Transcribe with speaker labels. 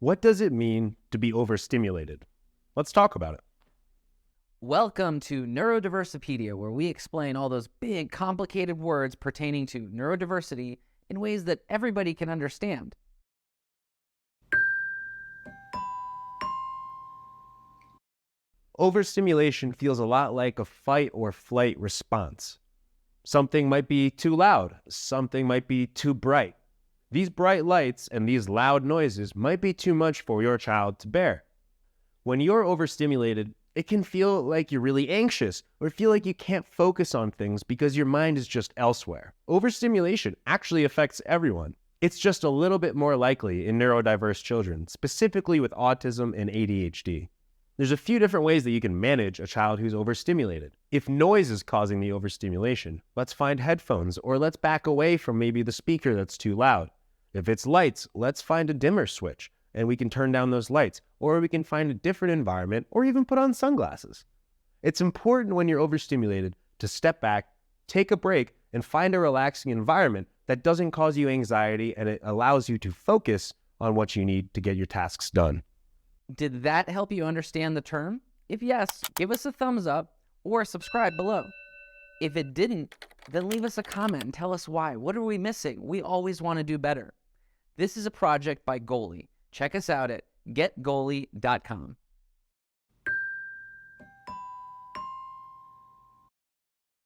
Speaker 1: What does it mean to be overstimulated? Let's talk about it.
Speaker 2: Welcome to Neurodiversopedia, where we explain all those big, complicated words pertaining to neurodiversity in ways that everybody can understand.
Speaker 1: Overstimulation feels a lot like a fight or flight response. Something might be too loud, something might be too bright. These bright lights and these loud noises might be too much for your child to bear. When you're overstimulated, it can feel like you're really anxious or feel like you can't focus on things because your mind is just elsewhere. Overstimulation actually affects everyone. It's just a little bit more likely in neurodiverse children, specifically with autism and ADHD. There's a few different ways that you can manage a child who's overstimulated. If noise is causing the overstimulation, let's find headphones or let's back away from maybe the speaker that's too loud. If it's lights, let's find a dimmer switch and we can turn down those lights, or we can find a different environment or even put on sunglasses. It's important when you're overstimulated to step back, take a break, and find a relaxing environment that doesn't cause you anxiety and it allows you to focus on what you need to get your tasks done.
Speaker 2: Did that help you understand the term? If yes, give us a thumbs up or subscribe below. If it didn't, then leave us a comment and tell us why. What are we missing? We always want to do better. This is a project by Goalie. Check us out at getgoalie.com.